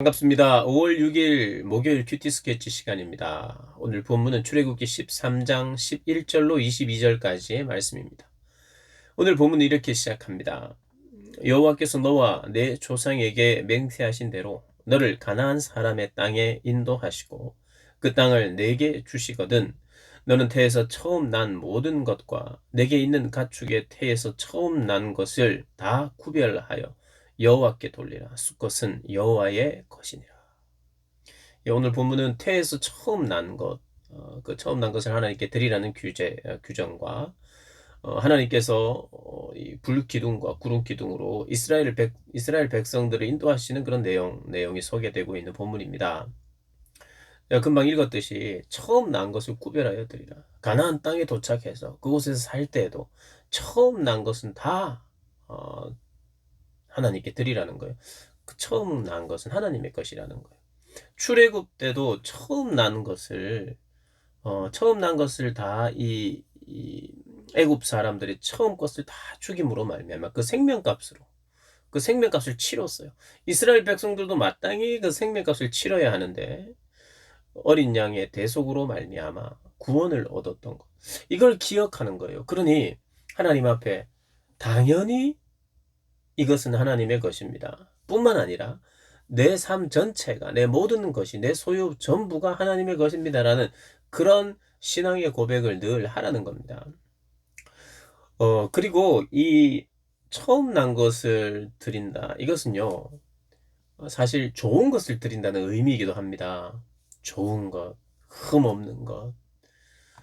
반갑습니다. 5월 6일 목요일 큐티 스케치 시간입니다. 오늘 본문은 출애굽기 13장 11절로 22절까지의 말씀입니다. 오늘 본문은 이렇게 시작합니다. 여호와께서 너와 내 조상에게 맹세하신 대로 너를 가나안 사람의 땅에 인도하시고 그 땅을 내게 주시거든 너는 태에서 처음 난 모든 것과 내게 있는 가축의 태에서 처음 난 것을 다 구별하여 여호와께 돌리라. 수컷은 여호와의 것이니라. 오늘 본문은 태에서 처음 난 것, 그 처음 난 것을 하나님께 드리라는 규정과 하나님께서 이 불기둥과 구름기둥으로 이스라엘 백성들을 인도하시는 그런 내용이 소개되고 있는 본문입니다. 내가 금방 읽었듯이 처음 난 것을 구별하여 드리라. 가나안 땅에 도착해서 그곳에서 살 때에도 처음 난 것은 다 하나님께 드리라는 거예요. 그 처음 난 것은 하나님의 것이라는 거예요. 출애굽 때도 처음 난 것을 다 이 애굽 사람들이 처음 것을 다 죽임으로 말미암아 그 생명값을 치렀어요. 이스라엘 백성들도 마땅히 그 생명값을 치러야 하는데 어린 양의 대속으로 말미암아 구원을 얻었던 것. 이걸 기억하는 거예요. 그러니 하나님 앞에 당연히 이것은 하나님의 것입니다. 뿐만 아니라 내 삶 전체가, 내 모든 것이, 내 소유 전부가 하나님의 것입니다라는 그런 신앙의 고백을 늘 하라는 겁니다. 그리고 이 처음 난 것을 드린다. 이것은요, 사실 좋은 것을 드린다는 의미이기도 합니다. 좋은 것, 흠 없는 것.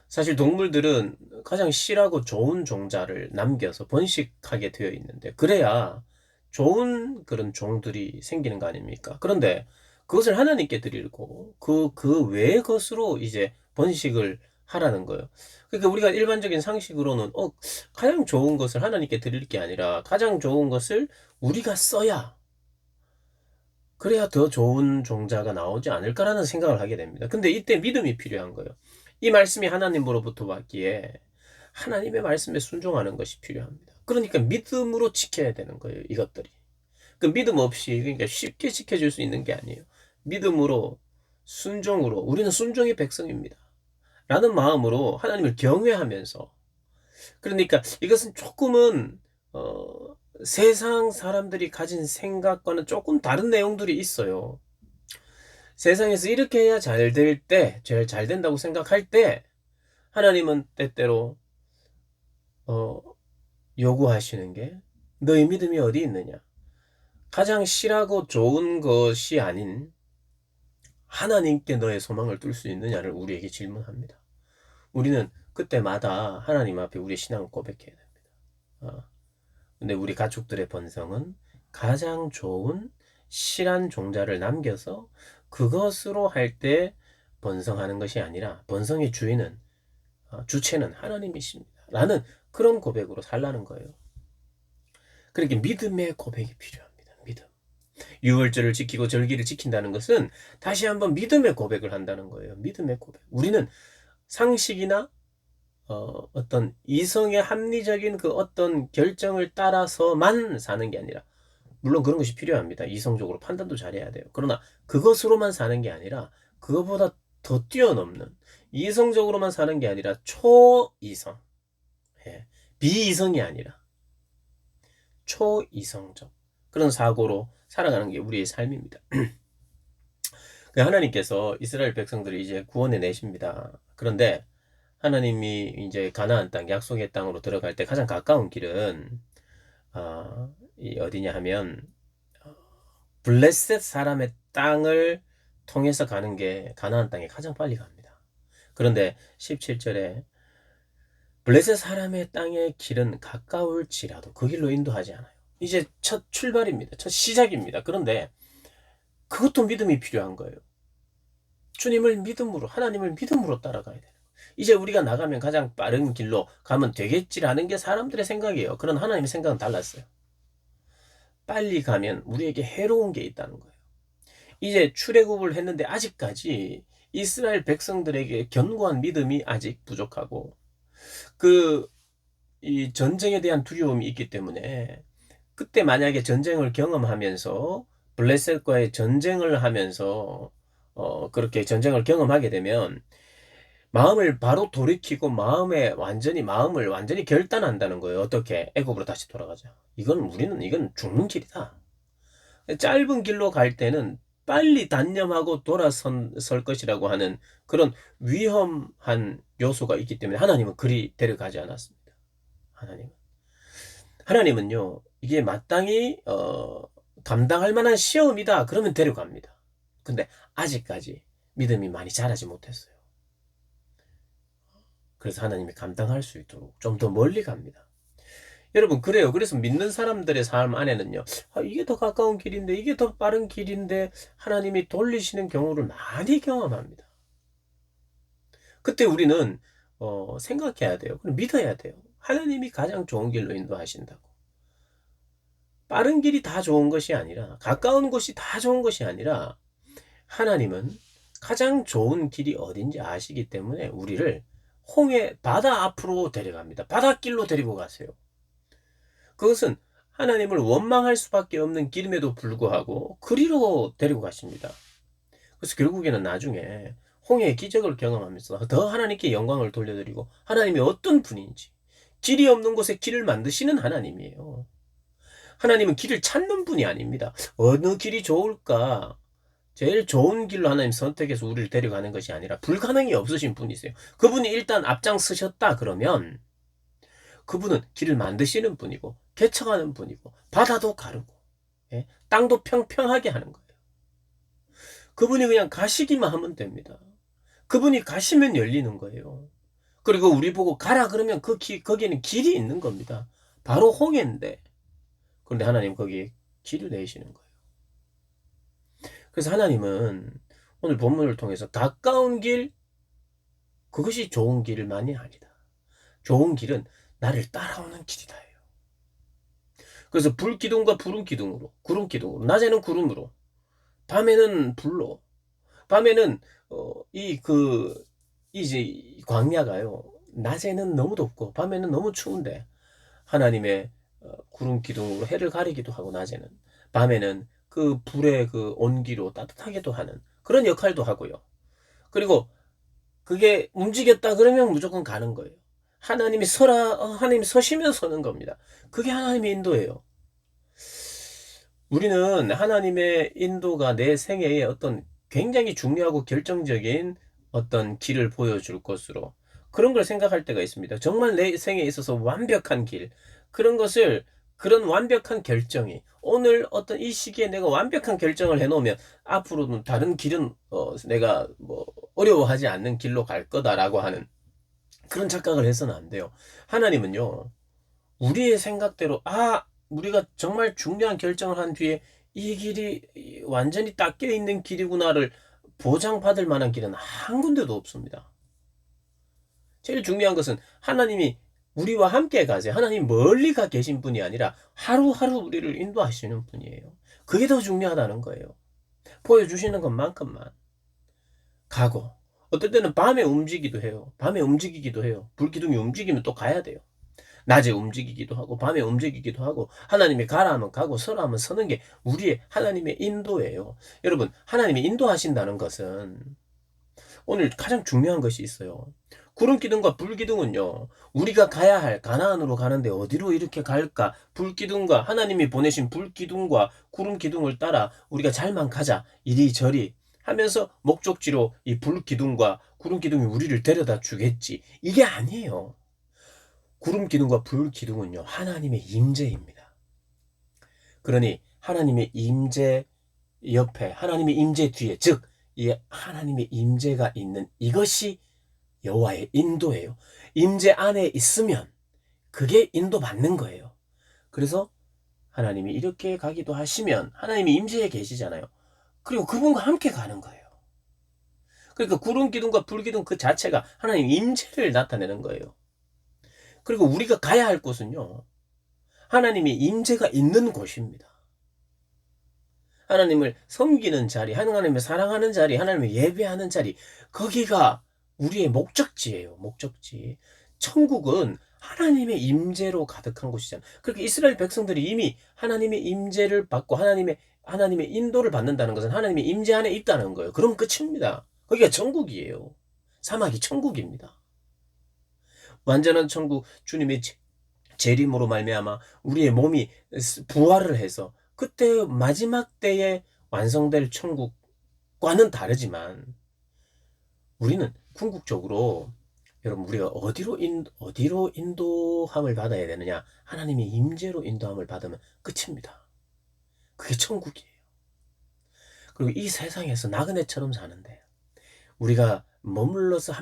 사실 동물들은 가장 실하고 좋은 종자를 남겨서 번식하게 되어 있는데, 그래야 좋은 그런 종들이 생기는 거 아닙니까? 그런데 그것을 하나님께 드리고, 그 외의 것으로 이제 번식을 하라는 거예요. 그러니까 우리가 일반적인 상식으로는, 가장 좋은 것을 하나님께 드릴 게 아니라, 가장 좋은 것을 우리가 써야, 그래야 더 좋은 종자가 나오지 않을까라는 생각을 하게 됩니다. 근데 이때 믿음이 필요한 거예요. 이 말씀이 하나님으로부터 왔기에 하나님의 말씀에 순종하는 것이 필요합니다. 그러니까 믿음으로 지켜야 되는 거예요, 이것들이. 그 믿음 없이 그러니까 쉽게 지켜줄 수 있는 게 아니에요. 믿음으로 순종으로 우리는 순종의 백성입니다. 라는 마음으로 하나님을 경외하면서 그러니까 이것은 조금은 세상 사람들이 가진 생각과는 조금 다른 내용들이 있어요. 세상에서 이렇게 해야 잘 될 때, 제일 잘 된다고 생각할 때, 하나님은 때때로, 어, 요구하시는 게, 너의 믿음이 어디 있느냐? 가장 실하고 좋은 것이 아닌, 하나님께 너의 소망을 둘 수 있느냐를 우리에게 질문합니다. 우리는 그때마다 하나님 앞에 우리의 신앙을 고백해야 됩니다. 어, 근데 우리 가축들의 번성은 가장 좋은 실한 종자를 남겨서 그것으로 할 때 번성하는 것이 아니라 번성의 주체는 하나님이십니다. 라는 그런 고백으로 살라는 거예요. 그러니까 믿음의 고백이 필요합니다. 믿음. 유월절을 지키고 절기를 지킨다는 것은 다시 한번 믿음의 고백을 한다는 거예요. 믿음의 고백. 우리는 상식이나 어떤 이성의 합리적인 그 어떤 결정을 따라서만 사는 게 아니라 물론 그런 것이 필요합니다. 이성적으로 판단도 잘해야 돼요. 그러나 그것으로만 사는 게 아니라 그것보다 더 뛰어넘는 이성적으로만 사는 게 아니라 초이성, 예, 비이성이 아니라 초이성적 그런 사고로 살아가는 게 우리의 삶입니다. 하나님께서 이스라엘 백성들을 이제 구원해 내십니다. 그런데 하나님이 이제 가나안 땅, 약속의 땅으로 들어갈 때 가장 가까운 길은 이 어디냐 하면 블레셋 사람의 땅을 통해서 가는 게 가나안 땅에 가장 빨리 갑니다. 그런데 17절에 블레셋 사람의 땅의 길은 가까울지라도 그 길로 인도하지 않아요. 이제 첫 출발입니다. 첫 시작입니다. 그런데 그것도 믿음이 필요한 거예요. 주님을 믿음으로, 하나님을 믿음으로 따라가야 돼요. 이제 우리가 나가면 가장 빠른 길로 가면 되겠지라는 게 사람들의 생각이에요. 그런 하나님의 생각은 달랐어요. 빨리 가면 우리에게 해로운 게 있다는 거예요. 이제 출애굽을 했는데 아직까지 이스라엘 백성들에게 견고한 믿음이 아직 부족하고 이 전쟁에 대한 두려움이 있기 때문에 그때 만약에 전쟁을 경험하면서 블레셋과의 전쟁을 하면서 그렇게 전쟁을 경험하게 되면 마음을 바로 돌이키고 마음을 완전히 결단한다는 거예요. 어떻게? 애굽으로 다시 돌아가자. 이건 죽는 길이다. 짧은 길로 갈 때는 빨리 단념하고 설 것이라고 하는 그런 위험한 요소가 있기 때문에 하나님은 그리 데려가지 않았습니다. 하나님은. 하나님은요, 이게 마땅히, 감당할 만한 시험이다. 그러면 데려갑니다. 근데 아직까지 믿음이 많이 자라지 못했어요. 그래서 하나님이 감당할 수 있도록 좀 더 멀리 갑니다. 여러분, 그래요. 그래서 믿는 사람들의 삶 안에는요, 이게 더 가까운 길인데, 이게 더 빠른 길인데, 하나님이 돌리시는 경우를 많이 경험합니다. 그때 우리는, 생각해야 돼요. 그럼 믿어야 돼요. 하나님이 가장 좋은 길로 인도하신다고. 빠른 길이 다 좋은 것이 아니라, 가까운 곳이 다 좋은 것이 아니라, 하나님은 가장 좋은 길이 어딘지 아시기 때문에 우리를 바다 앞으로 데려갑니다. 바닷길로 데리고 가세요. 그것은 하나님을 원망할 수밖에 없는 길임에도 불구하고 그리로 데리고 가십니다. 그래서 결국에는 나중에 홍해의 기적을 경험하면서 더 하나님께 영광을 돌려드리고 하나님이 어떤 분인지, 길이 없는 곳에 길을 만드시는 하나님이에요. 하나님은 길을 찾는 분이 아닙니다. 어느 길이 좋을까? 제일 좋은 길로 하나님 선택해서 우리를 데려가는 것이 아니라 불가능이 없으신 분이세요. 그분이 일단 앞장서셨다 그러면 그분은 길을 만드시는 분이고 개척하는 분이고 바다도 가르고, 예? 땅도 평평하게 하는 거예요. 그분이 그냥 가시기만 하면 됩니다. 그분이 가시면 열리는 거예요. 그리고 우리 보고 가라 그러면 거기에는 길이 있는 겁니다. 바로 홍해인데. 그런데 하나님 거기에 길을 내시는 거예요. 그래서 하나님은 오늘 본문을 통해서 가까운 길, 그것이 좋은 길만이 아니다. 좋은 길은 나를 따라오는 길이다. 그래서 불기둥과 구름기둥으로, 낮에는 구름으로, 밤에는 불로, 밤에는, 이제 광야가요, 낮에는 너무 덥고, 밤에는 너무 추운데, 하나님의 구름기둥으로 해를 가리기도 하고, 낮에는, 밤에는 그 불의 그 온기로 따뜻하게도 하는 그런 역할도 하고요. 그리고 그게 움직였다 그러면 무조건 가는 거예요. 하나님이 서시면 서는 겁니다. 그게 하나님의 인도예요. 우리는 하나님의 인도가 내 생애에 어떤 굉장히 중요하고 결정적인 어떤 길을 보여줄 것으로 그런 걸 생각할 때가 있습니다. 정말 내 생애에 있어서 완벽한 길, 그런 것을, 그런 완벽한 결정이 오늘 어떤 이 시기에 내가 완벽한 결정을 해놓으면 앞으로는 다른 길은 내가 뭐 어려워하지 않는 길로 갈 거다라고 하는 그런 착각을 해서는 안 돼요. 하나님은요, 우리의 생각대로, 우리가 정말 중요한 결정을 한 뒤에 이 길이 완전히 닦여 있는 길이구나를 보장받을 만한 길은 한 군데도 없습니다. 제일 중요한 것은 하나님이 우리와 함께 가세요. 하나님 멀리 가 계신 분이 아니라 하루하루 우리를 인도하시는 분이에요. 그게 더 중요하다는 거예요. 보여주시는 것만큼만 가고, 어떨 때는 밤에 움직이기도 해요. 불기둥이 움직이면 또 가야 돼요. 낮에 움직이기도 하고 밤에 움직이기도 하고 하나님이 가라 하면 가고 서라 하면 서는 게 우리의 하나님의 인도예요. 여러분, 하나님이 인도하신다는 것은 오늘 가장 중요한 것이 있어요. 구름 기둥과 불 기둥은요, 우리가 가야 할 가나안으로 가는데 어디로 이렇게 갈까? 하나님이 보내신 불 기둥과 구름 기둥을 따라 우리가 잘만 가자 이리저리 하면서 목적지로 이 불 기둥과 구름 기둥이 우리를 데려다 주겠지, 이게 아니에요. 구름 기둥과 불 기둥은요, 하나님의 임재입니다. 그러니 하나님의 임재 옆에, 하나님의 임재 뒤에, 즉 이 하나님의 임재가 있는 이것이 여호와의 인도예요. 임재 안에 있으면 그게 인도받는 거예요. 그래서 하나님이 이렇게 가기도 하시면 하나님이 임재에 계시잖아요. 그리고 그분과 함께 가는 거예요. 그러니까 구름 기둥과 불 기둥 그 자체가 하나님 임재를 나타내는 거예요. 그리고 우리가 가야 할 곳은요, 하나님의 임재가 있는 곳입니다. 하나님을 섬기는 자리, 하나님을 사랑하는 자리, 하나님을 예배하는 자리, 거기가 우리의 목적지예요. 목적지. 천국은 하나님의 임재로 가득한 곳이잖아요. 그렇게 이스라엘 백성들이 이미 하나님의 임재를 받고 하나님의 하나님의 인도를 받는다는 것은 하나님의 임재 안에 있다는 거예요. 그럼 끝입니다. 거기가 천국이에요. 사막이 천국입니다. 완전한 천국, 주님의 재림으로 말미암아 우리의 몸이 부활을 해서 그때 마지막 때에 완성될 천국과는 다르지만, 우리는 궁극적으로, 여러분, 우리가 어디로 인도함을 받아야 되느냐? 하나님의 임재로 인도함을 받으면 끝입니다. 그게 천국이에요. 그리고 이 세상에서 나그네처럼 사는데, 우리가 머물러서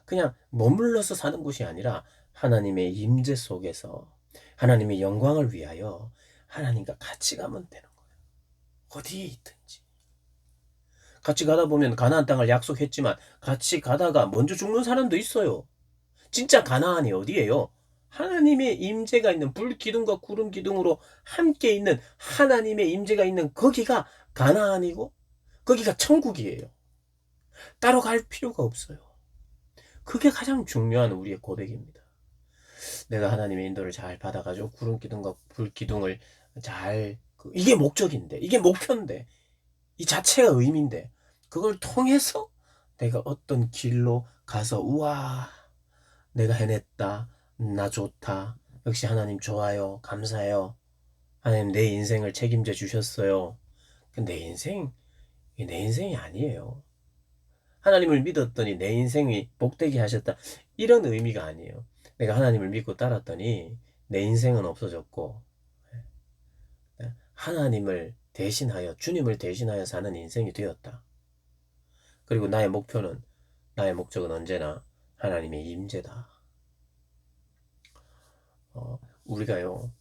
그냥 머물러서 사는 곳이 아니라 하나님의 임재 속에서 하나님의 영광을 위하여 하나님과 같이 가면 되는 거예요. 어디에 있든지. 같이 가다 보면 가나안 땅을 약속했지만 같이 가다가 먼저 죽는 사람도 있어요. 진짜 가나안이 어디예요? 하나님의 임재가 있는, 불 기둥과 구름 기둥으로 함께 있는 하나님의 임재가 있는 거기가 가나안이고 거기가 천국이에요. 따로 갈 필요가 없어요. 그게 가장 중요한 우리의 고백입니다. 내가 하나님의 인도를 잘 받아가지고 구름 기둥과 불 기둥을 이게 목적인데, 이게 목표인데, 이 자체가 의미인데, 그걸 통해서 내가 어떤 길로 가서 우와, 내가 해냈다, 나 좋다, 역시 하나님 좋아요, 감사해요, 하나님 내 인생을 책임져 주셨어요. 내 인생이 아니에요. 하나님을 믿었더니 내 인생이 복되게 하셨다, 이런 의미가 아니에요. 내가 하나님을 믿고 따랐더니 내 인생은 없어졌고, 하나님을 대신하여, 주님을 대신하여 사는 인생이 되었다. 그리고 나의 목적은 언제나 하나님의 임재다. 우리가요,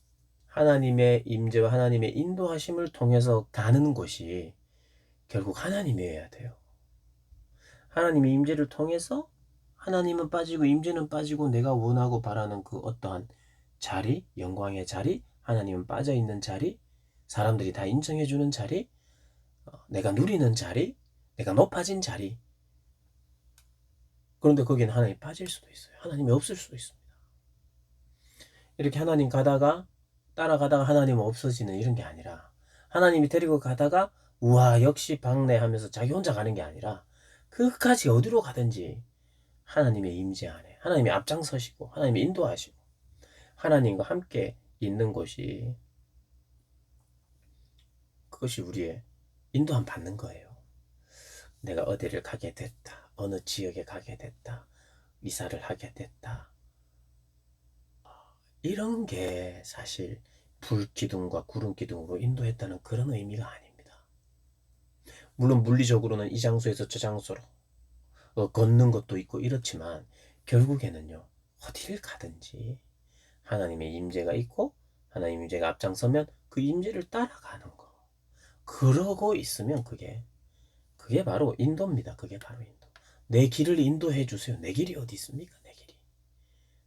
하나님의 임재와 하나님의 인도하심을 통해서 가는 곳이 결국 하나님이어야 돼요. 하나님의 임재를 통해서 하나님은 빠지고 임재는 빠지고, 내가 원하고 바라는 그 어떠한 자리, 영광의 자리, 하나님은 빠져 있는 자리, 사람들이 다 인정해주는 자리, 내가 누리는 자리, 내가 높아진 자리. 그런데 거기는 하나님이 빠질 수도 있어요. 하나님이 없을 수도 있습니다. 이렇게 하나님 따라가다가 하나님은 없어지는 이런 게 아니라, 하나님이 데리고 가다가 우와 역시 박네 하면서 자기 혼자 가는 게 아니라, 끝까지 어디로 가든지 하나님의 임재 안에 하나님이 앞장서시고 하나님이 인도하시고 하나님과 함께 있는 곳이, 그것이 우리의 인도함 받는 거예요. 내가 어디를 가게 됐다, 어느 지역에 가게 됐다, 이사를 하게 됐다, 이런 게 사실 불기둥과 구름기둥으로 인도했다는 그런 의미가 아닙니다. 물론 물리적으로는 이 장소에서 저 장소로 걷는 것도 있고 이렇지만, 결국에는요, 어디를 가든지 하나님의 임재가 있고 하나님의 임재가 앞장서면 그 임재를 따라가는 거. 그러고 있으면 그게 바로 인도입니다. 그게 바로 인도. 내 길을 인도해 주세요. 내 길이 어디 있습니까?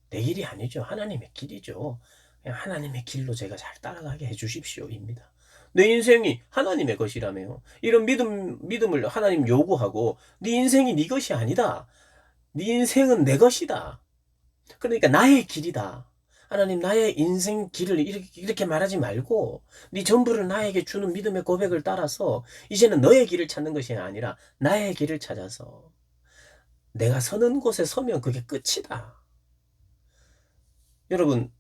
내 길이 아니죠. 하나님의 길이죠. 그냥 하나님의 길로 제가 잘 따라가게 해 주십시오입니다. 내 인생이 하나님의 것이라며요. 이런 믿음을 하나님 요구하고, 네 인생이 네 것이 아니다, 네 인생은 내 것이다, 그러니까 나의 길이다, 하나님 나의 인생 길을 이렇게 말하지 말고, 네 전부를 나에게 주는 믿음의 고백을 따라서 이제는 너의 길을 찾는 것이 아니라 나의 길을 찾아서 내가 서는 곳에 서면 그게 끝이다. 여러분,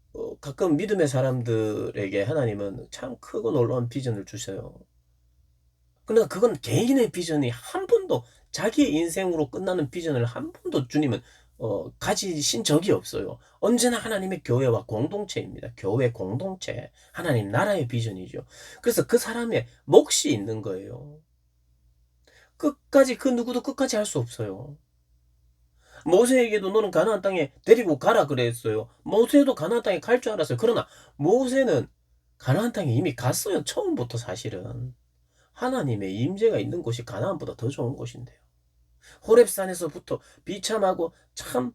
가끔 믿음의 사람들에게 하나님은 참 크고 놀라운 비전을 주셔요. 그러나 그건 개인의 비전이 한 번도, 자기의 인생으로 끝나는 비전을 한 번도 주님은 가지신 적이 없어요. 언제나 하나님의 교회와 공동체입니다. 교회 공동체, 하나님 나라의 비전이죠. 그래서 그 사람의 몫이 있는 거예요. 그 누구도 끝까지 할 수 없어요. 모세에게도 너는 가나안 땅에 데리고 가라 그랬어요. 모세도 가나안 땅에 갈 줄 알았어요. 그러나 모세는 가나안 땅에 이미 갔어요. 처음부터. 사실은 하나님의 임재가 있는 곳이 가나안보다 더 좋은 곳인데요. 호렙산에서부터 비참하고 참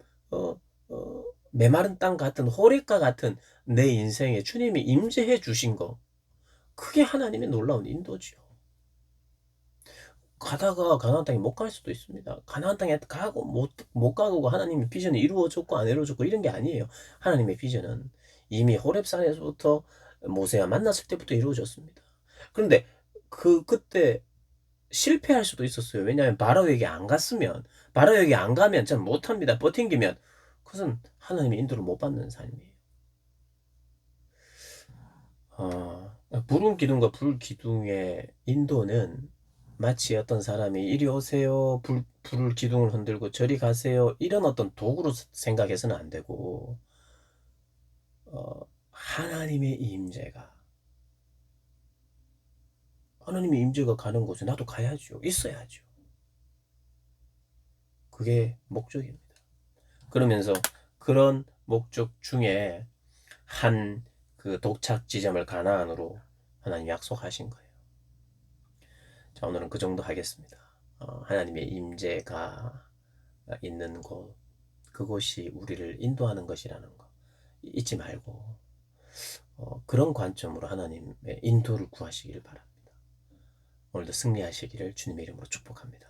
메마른 땅 같은 호렙과 같은 내 인생에 주님이 임재해 주신 거, 그게 하나님의 놀라운 인도지요. 가다가 가나안 땅에 못 갈 수도 있습니다. 가나안 땅에 가고 못 가고 하나님의 비전이 이루어졌고 안 이루어졌고 이런 게 아니에요. 하나님의 비전은 이미 호렙산에서부터 모세와 만났을 때부터 이루어졌습니다. 그런데 그때 실패할 수도 있었어요. 왜냐하면 바로에게 안 갔으면, 바로에게 안 가면 전 못합니다. 버팅기면 그것은 하나님의 인도를 못 받는 삶이에요. 불운 기둥과 불기둥의 인도는 마치 어떤 사람이 이리 오세요, 불 기둥을 흔들고 저리 가세요, 이런 어떤 도구로 생각해서는 안 되고, 하나님의 임재가, 하나님의 임재가 가는 곳에 나도 가야죠. 있어야죠. 그게 목적입니다. 그러면서 그런 목적 중에 한 그 도착 지점을 가나안으로 하나님이 약속하신 거예요. 자, 오늘은 그 정도 하겠습니다. 하나님의 임재가 있는 곳, 그곳이 우리를 인도하는 것이라는 거 잊지 말고, 그런 관점으로 하나님의 인도를 구하시기를 바랍니다. 오늘도 승리하시기를 주님의 이름으로 축복합니다.